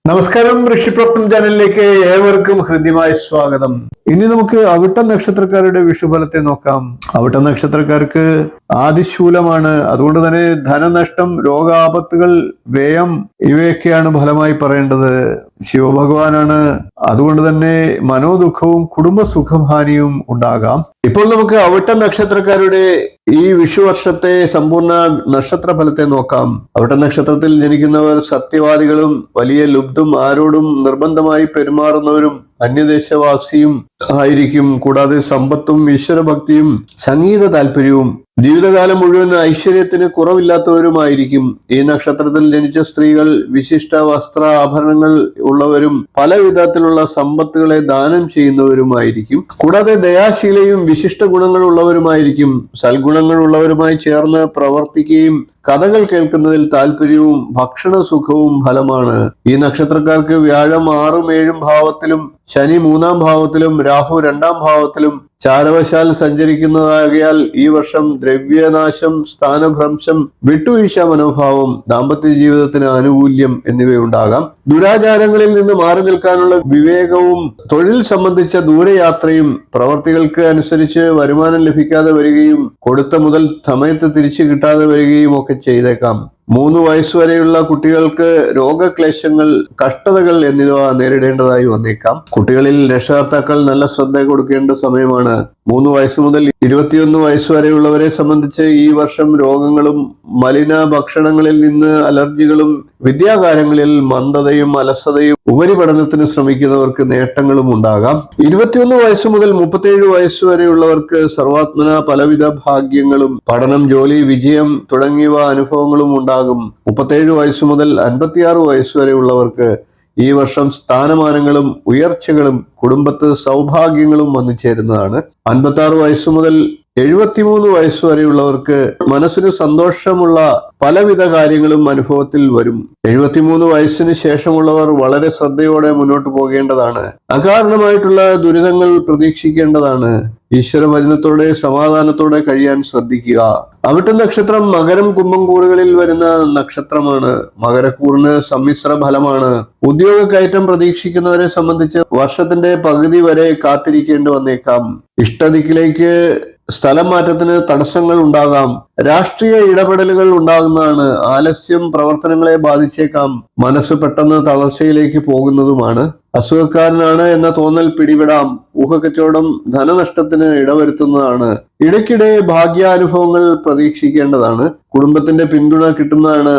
നമസ്കാരം, ഋഷിപ്രപ്നം ചാനലിലേക്ക് ഏവർക്കും ഹൃദ്യമായ സ്വാഗതം. ഇനി നമുക്ക് അവിട്ട നക്ഷത്രക്കാരുടെ വിഷുഫലത്തെ നോക്കാം. അവിട്ട നക്ഷത്രക്കാർക്ക് ആദിശൂലമാണ്. അതുകൊണ്ട് തന്നെ ധനനഷ്ടം, രോഗാപത്തുകൾ, വ്യയം ഇവയൊക്കെയാണ് ഫലമായി പറയേണ്ടത്. ശിവഭഗവാനാണ്. അതുകൊണ്ട് തന്നെ മനോദുഃഖവും കുടുംബസുഖഹാനിയും ഉണ്ടാകാം. ഇപ്പോൾ നമുക്ക് അവിട്ട നക്ഷത്രക്കാരുടെ ഈ വിഷുവർഷത്തെ സമ്പൂർണ്ണ നക്ഷത്ര ഫലത്തെ നോക്കാം. അവിട്ട നക്ഷത്രത്തിൽ ജനിക്കുന്നവർ സത്യവാദികളും വലിയ ലുബ്ധും ആരോടും നിർബന്ധമായി പെരുമാറുന്നവരും അന്യദേശവാസിയും ആയിരിക്കും. കൂടാതെ സമ്പത്തും ഈശ്വരഭക്തിയും സംഗീത താല്പര്യവും ജീവിതകാലം മുഴുവൻ ഐശ്വര്യത്തിന് കുറവില്ലാത്തവരുമായിരിക്കും. ഈ നക്ഷത്രത്തിൽ ജനിച്ച സ്ത്രീകൾ വിശിഷ്ട വസ്ത്ര ആഭരണങ്ങൾ ഉള്ളവരും പല വിധത്തിലുള്ള സമ്പത്തുകളെ ദാനം ചെയ്യുന്നവരുമായിരിക്കും. കൂടാതെ ദയാശീലയും വിശിഷ്ട ഗുണങ്ങൾ ഉള്ളവരുമായിരിക്കും. സൽഗുണങ്ങൾ ഉള്ളവരുമായി ചേർന്ന് പ്രവർത്തിക്കുകയും കഥകൾ കേൾക്കുന്നതിൽ താല്പര്യവും ഭക്ഷണ സുഖവും ഫലമാണ്. ഈ നക്ഷത്രക്കാർക്ക് വ്യാഴം 6ഉം 7ഉം ഭാവത്തിലും ശനി 3ആം ഭാവത്തിലും രാഹു 2ആം ഭാവത്തിലും ചാരവശാൽ സഞ്ചരിക്കുന്നതാകയാൽ ഈ വർഷം ദ്രവ്യനാശം, സ്ഥാനഭ്രംശം, വിട്ടുവീഴ്ച മനോഭാവം, ദാമ്പത്യ ജീവിതത്തിന് ആനുകൂല്യം എന്നിവയുണ്ടാകാം. ദുരാചാരങ്ങളിൽ നിന്ന് മാറി നിൽക്കാനുള്ള വിവേകവും തൊഴിൽ സംബന്ധിച്ച ദൂരയാത്രയും പ്രവർത്തികൾക്ക് അനുസരിച്ച് വരുമാനം ലഭിക്കാതെ വരികയും കൊടുത്ത മുതൽ സമയത്ത് തിരിച്ചു കിട്ടാതെ വരികയും ഒക്കെ ചെയ്തേക്കാം. 3 വയസ്സുവരെയുള്ള കുട്ടികൾക്ക് രോഗക്ലേശങ്ങൾ, കഷ്ടതകൾ എന്നിവ നേരിടേണ്ടതായി വന്നേക്കാം. കുട്ടികളിൽ രക്ഷകർത്താക്കൾ നല്ല ശ്രദ്ധ കൊടുക്കേണ്ട സമയമാണ്. 3 വയസ്സ് മുതൽ 21 വയസ്സുവരെയുള്ളവരെ സംബന്ധിച്ച് ഈ വർഷം രോഗങ്ങളും മലിന ഭക്ഷണങ്ങളിൽ നിന്ന് അലർജികളും വിദ്യാകാര്യങ്ങളിൽ മന്ദതയും അലസതയും ഉപരിപഠനത്തിന് ശ്രമിക്കുന്നവർക്ക് നേട്ടങ്ങളും ഉണ്ടാകാം. 21 വയസ്സ് മുതൽ 37 വയസ്സുവരെയുള്ളവർക്ക് സർവാത്മന പലവിധ ഭാഗ്യങ്ങളും പഠനം, ജോലി, വിജയം തുടങ്ങിയവ അനുഭവങ്ങളും ഉണ്ടാകും. 37 വയസ്സ് മുതൽ 56 വയസ്സുവരെയുള്ളവർക്ക് ഈ വർഷം സ്ഥാനമാനങ്ങളും ഉയർച്ചകളും കുടുംബത്ത് സൗഭാഗ്യങ്ങളും വന്നു ചേരുന്നതാണ്. 56 വയസ്സു മുതൽ 73 വയസ്സ് വരെയുള്ളവർക്ക് മനസ്സിന് സന്തോഷമുള്ള പലവിധ കാര്യങ്ങളും അനുഭവത്തിൽ വരും. 73 വയസ്സിന് ശേഷമുള്ളവർ വളരെ ശ്രദ്ധയോടെ മുന്നോട്ട് പോകേണ്ടതാണ്. അകാരണമായിട്ടുള്ള ദുരിതങ്ങൾ പ്രതീക്ഷിക്കേണ്ടതാണ്. ഈശ്വരഭജനത്തോടെ സമാധാനത്തോടെ കഴിയാൻ ശ്രദ്ധിക്കുക. അവിട്ട നക്ഷത്രം മകരം, കുംഭം കൂറുകളിൽ വരുന്ന നക്ഷത്രമാണ്. മകരക്കൂറിന് സമ്മിശ്ര ഫലമാണ്. ഉദ്യോഗ കയറ്റം പ്രതീക്ഷിക്കുന്നവരെ സംബന്ധിച്ച് വർഷത്തിന്റെ പകുതി വരെ കാത്തിരിക്കേണ്ടി വന്നേക്കാം. ഇഷ്ടദിക്കിലേക്ക് സ്ഥലം മാറ്റത്തിന് തടസ്സങ്ങൾ ഉണ്ടാകാം. രാഷ്ട്രീയ ഇടപെടലുകൾ ഉണ്ടാകുന്നതാണ്. ആലസ്യം പ്രവർത്തനങ്ങളെ ബാധിച്ചേക്കാം. മനസ്സ് പെട്ടെന്ന് തളർച്ചയിലേക്ക് പോകുന്നതുമാണ്. അസുഖക്കാരനാണ് എന്ന തോന്നൽ പിടിപെടാം. ഊഹക്കച്ചവടം ധനനഷ്ടത്തിന് ഇടവരുത്തുന്നതാണ്. ഇടയ്ക്കിടെ ഭാഗ്യാനുഭവങ്ങൾ പ്രതീക്ഷിക്കേണ്ടതാണ്. കുടുംബത്തിന്റെ പിന്തുണ കിട്ടുന്നതാണ്.